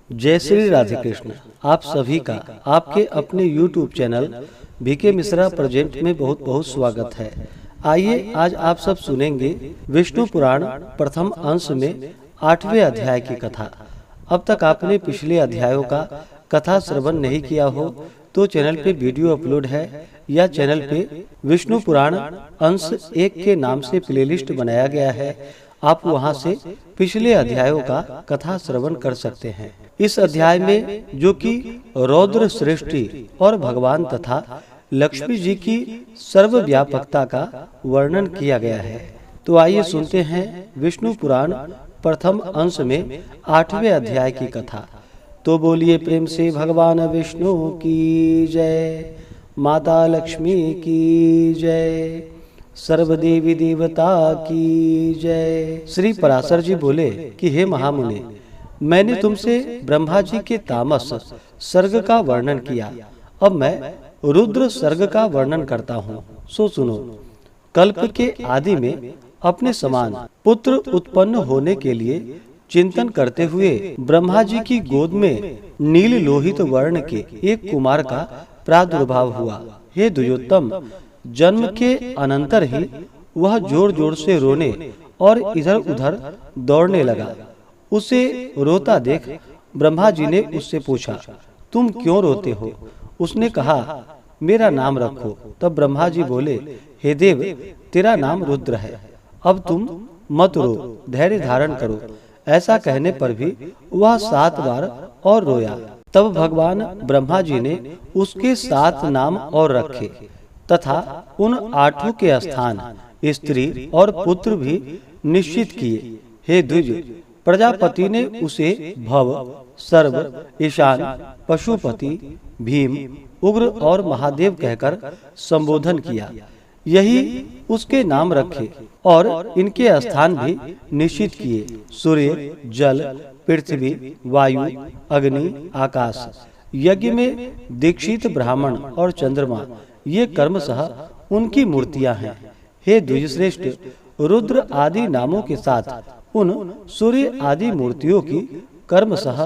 जय श्री राधे कृष्ण। आप सभी का आपके अपने YouTube channel BK Mishra present में बहुत बहुत स्वागत है। आइए आज आप सब सुनेंगे विष्णु पुराण प्रथम अंश में 8वें अध्याय की कथा। अब तक आपने पिछले अध्यायों का कथा श्रवण नहीं किया हो तो चैनल पे वीडियो अपलोड है या चैनल पे विष्णु पुराण अंश 1 के नाम से प्लेलिस्ट बनाया गया है। आप वहां से पिछले अध्यायों का कथा श्रवण कर सकते हैं। इस अध्याय में जो कि रौद्र सृष्टि और भगवान तथा लक्ष्मी जी की सर्वव्यापकता का वर्णन किया गया है। तो आइए सुनते हैं विष्णु पुराण प्रथम अंश में 8वें अध्याय की कथा। तो बोलिए प्रेम से भगवान विष्णु की जय, माता लक्ष्मी की जय, सर्वदेवी देवता की जय। श्री पराशर जी बोले कि हे महामुने, मैंने तुमसे ब्रह्मा जी के तामस सर्ग का वर्णन किया। अब मैं रुद्र सर्ग का वर्णन करता हूँ, सो सुनो। कल्प के आदि में अपने समान पुत्र उत्पन्न होने के लिए चिंतन करते हुए ब्रह्मा जी की गोद में नील लोहित वर्ण के एक कुमार का प्रादुर्भाव हुआ। हे द्विजोत्तम, जन्म के अनंतर ही वह जोर जोर से रोने और इधर उधर दौड़ने लगा। उसे रोता देख ब्रह्मा जी ने उससे पूछा, तुम क्यों रोते हो? उसने कहा, मेरा नाम रखो। तब ब्रह्मा जी बोले, हे देव, तेरा नाम रुद्र है। अब तुम मत रो, धैर्य धारण करो। ऐसा कहने पर भी वह 7 बार और रोया। तब भगवान ब्रह्मा जी ने उसके 7 नाम और रखे तथा उन 8 के स्थान स्त्री और पुत्र भी निश्चित किए। हे द्विज, प्रजापति ने उसे भव, सर्व, ईशान, पशुपति, भीम, उग्र और महादेव कहकर संबोधन किया। यही उसके नाम रखे और इनके स्थान भी निश्चित किए। सूर्य, जल, पृथ्वी, वायु, अग्नि, आकाश। यज्ञ में दीक्षित ब्राह्मण और चंद्रमा, ये कर्मशः उनकी मूर्तियां हैं। हे द्विजश्रेष्ठ, रुद्र आदि नामों के साथ उन सूर्य आदि मूर्तियों की कर्मशः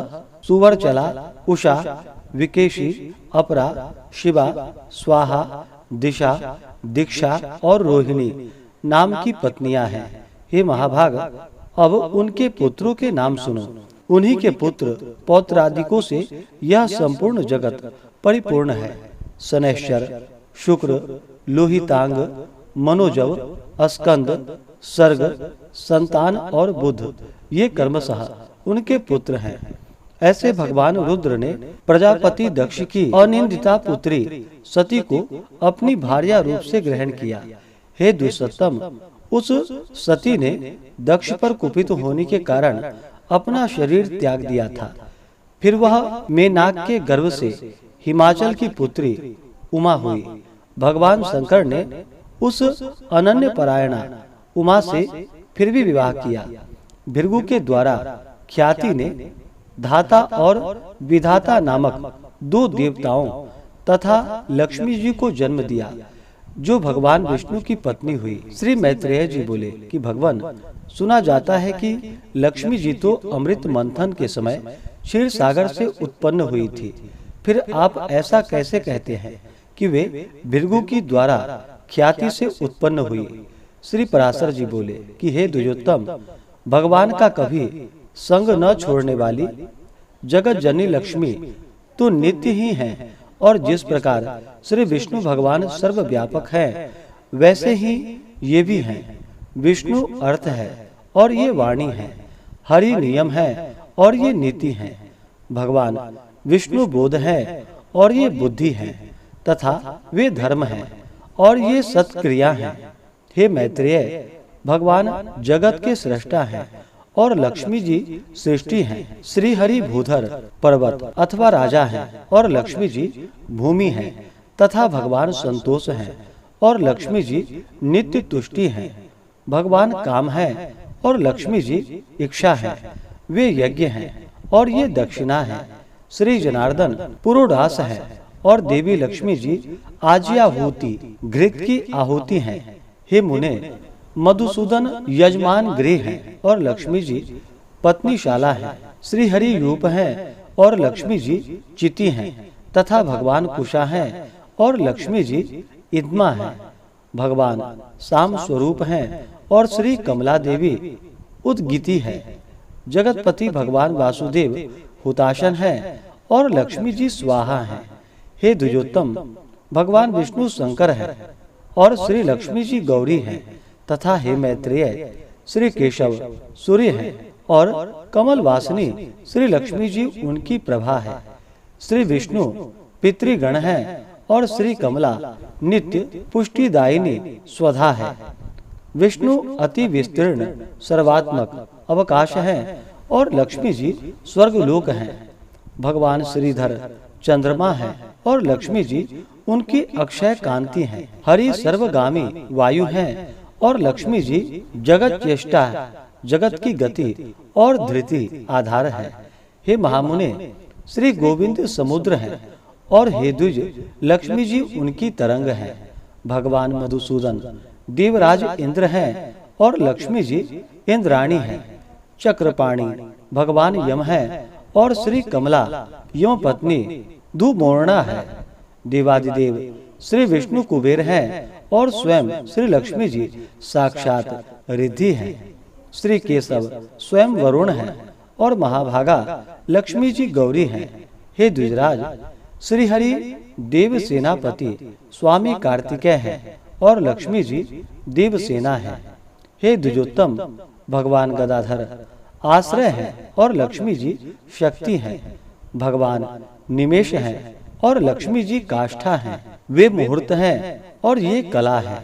सुवर्चला, उषा, विकेशी, अपरा, शिवा, स्वाहा, दिशा, दीक्षा और रोहिणी नाम की पत्नियां हैं। हे महाभाग, अब उनके पुत्रों के नाम सुनो। उन्हीं के पुत्र पौत्रादिकों से यह संपूर्ण जगत परिपूर्ण है। शनैश्चर, शुक्र, लोहितांग, मनोजव, स्कंद, सर्ग, संतान और बुध, ये कर्मशः उनके पुत्र हैं। ऐसे भगवान रुद्र ने प्रजापति दक्ष की अनिंदिता पुत्री सती को अपनी भार्या रूप से ग्रहण किया। हे द्विजोत्तम, उस सती ने दक्ष पर कुपित होने के कारण अपना शरीर त्याग दिया था। फिर वह मेनाक के गर्भ से हिमाचल की पुत्री उमा हुई। भगवान शंकर ने उस अनन्य परायणा उमा से फिर भी विवाह किया। भृगु के द्वारा ख्याति ने धाता और विधाता नामक 2 देवताओं तथा लक्ष्मी जी को जन्म दिया, जो भगवान विष्णु की पत्नी हुई। श्री मैत्रेय जी बोले कि भगवान, सुना जाता है कि लक्ष्मी जी तो अमृत मंथन के समय क्षीर सागर से उत्पन्न हुई थी। फिर आप ऐसा कैसे कहते हैं कि वे भृगु की द्वारा ख्याति से उत्पन्न हुई? श्री पराशर जी बोले कि हे द्विजोत्तम, भगवान का कभी संग न छोड़ने वाली जगत जननी लक्ष्मी तो नित्य ही हैं, और जिस प्रकार श्री विष्णु भगवान सर्वव्यापक हैं, वैसे ही ये भी हैं। विष्णु अर्थ है और ये वाणी है, हरि नियम है और ये नीति है। भगवान विष्णु बोध है और ये बुद्धि है, तथा वे धर्म है और ये सत्क्रिया है। हे मैत्रेय, भगवान जगत के सृष्टा हैं और लक्ष्मी जी सृष्टि हैं। श्री हरि भूधर पर्वत अथवा राजा हैं और लक्ष्मी जी भूमि हैं, तथा भगवान संतोष हैं और लक्ष्मी जी नित्य तुष्टि हैं। भगवान काम है और लक्ष्मी जी इच्छा है। वे यज्ञ हैं और ये दक्षिणा है। श्री जनार्दन पुरोडास है और देवी लक्ष्मी जी आज्याहुति घृत की आहुति हैं। हे मुने, मधुसूदन यजमान गृह है और लक्ष्मी जी पत्नीशाला है। श्री हरि यूप है और लक्ष्मी जी चिति हैं तथा भगवान कुशा हैं और लक्ष्मी जी इदमा हैं। भगवान साम स्वरूप हैं और श्री कमला देवी उद्गीति है। जगतपति भगवान वासुदेव हुताशन हैं और लक्ष्मी जी स्वाहा हैं। हे द्विजोत्तम, भगवान विष्णु शंकर है और श्री लक्ष्मी जी गौरी हैं तथा हे मैत्रेय, श्री केशव सूर्य है और कमल वासनी श्री लक्ष्मी जी उनकी प्रभा है। श्री विष्णु पितृगण है और श्री कमला नित्य पुष्टिदायिनी स्वधा है। विष्णु अति विस्तीर्ण सर्वात्मक अवकाश है और लक्ष्मी जी स्वर्गलोक हैं। भगवान श्रीधर चंद्रमा है और लक्ष्मी जी उनकी अक्षय कांति हैं। हरि सर्वगामी वायु हैं और लक्ष्मी जी जगत चेष्टा, जगत की गति और धृति आधार है। हे महामुने, श्री गोविंद समुद्र हैं और हे द्विज, लक्ष्मी जी उनकी तरंग हैं। भगवान मधुसूदन देवराज इंद्र हैं और लक्ष्मी जी इंद्राणी हैं। चक्रपाणी भगवान यम है और श्री कमला यम पत्नी दुमोर्णा है। देवादिदेव श्री विष्णु कुबेर हैं और स्वयं श्री लक्ष्मी जी साक्षात रिद्धि हैं। श्री केशव स्वयं वरुण हैं और महाभागा लक्ष्मी जी गौरी हैं। हे द्विजराज, श्री हरि देव सेनापति स्वामी कार्तिकेय हैं और लक्ष्मी जी देवसेना है। हे द्विजोत्तम, भगवान गदाधर आश्रय हैं और लक्ष्मी जी शक्ति हैं। भगवान निमेष हैं और लक्ष्मी जी काष्ठा हैं। वे मुहूर्त हैं और ये कला है।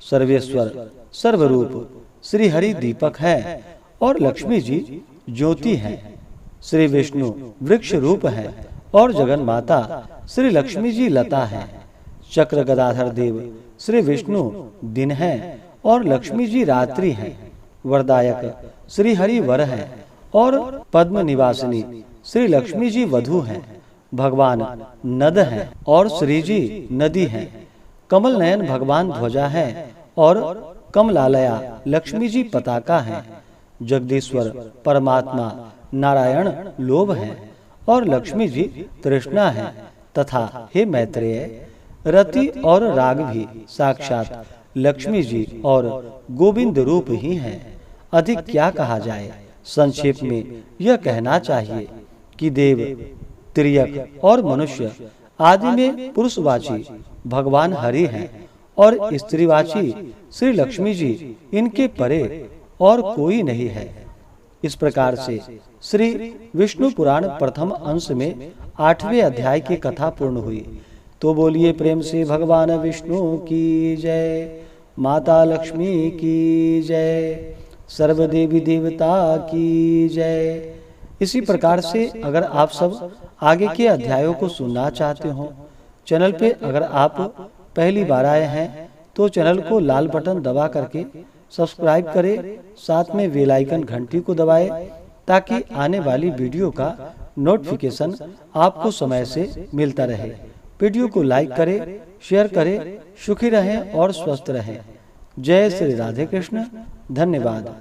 सर्वेश्वर सर्वरूप श्री हरि दीपक है और लक्ष्मी जी ज्योति हैं। श्री विष्णु वृक्ष रूप है और जगन माता श्री लक्ष्मी जी लता है। चक्र गदाधर देव श्री विष्णु दिन हैं और लक्ष्मी जी रात्रि हैं। वरदायक श्री हरि वर हैं और पद्म निवासिनी श्री लक्ष्मी जी वधु हैं। भगवान नद हैं और श्री जी नदी हैं। कमल नयन भगवान ध्वजा हैं और कमलालया लक्ष्मी जी पताका हैं। जगदीश्वर परमात्मा नारायण लोभ हैं और लक्ष्मी जी तृष्णा हैं तथा हे मैत्रेय, रति और राग भी साक्षात लक्ष्मी जी और गोविंद रूप ही हैं। अधिक क्या कहा जाए। संक्षेप में यह कहना चाहिए कि देव, त्रियक और मनुष्य आदि में पुरुषवाची भगवान हरि हैं और स्त्रीवाची श्री लक्ष्मी जी इनके परे और कोई नहीं है। इस प्रकार से श्री विष्णु पुराण प्रथम अंश में 8वें अध्याय की कथा पूर्ण हुई। तो बोलिए प्रेम से भगवान विष्णु की जय, माता लक्ष्मी की जय, सर्वदेवी देवता की जय। इसी प्रकार से अगर आप सब आगे के अध्यायों को सुनना चाहते हो, चैनल पे अगर आप पहली बार आए हैं तो चैनल को लाल बटन दबा करके सब्सक्राइब करें, साथ में बेल आइकन घंटी को दबाएं ताकि आने वाली वीडियो का नोटिफिकेशन आपको समय से मिलता रहे। वीडियो को लाइक करें, शेयर करें। सुखी रहें और स्वस्थ रहें। जय श्री राधे कृष्ण। धन्यवाद।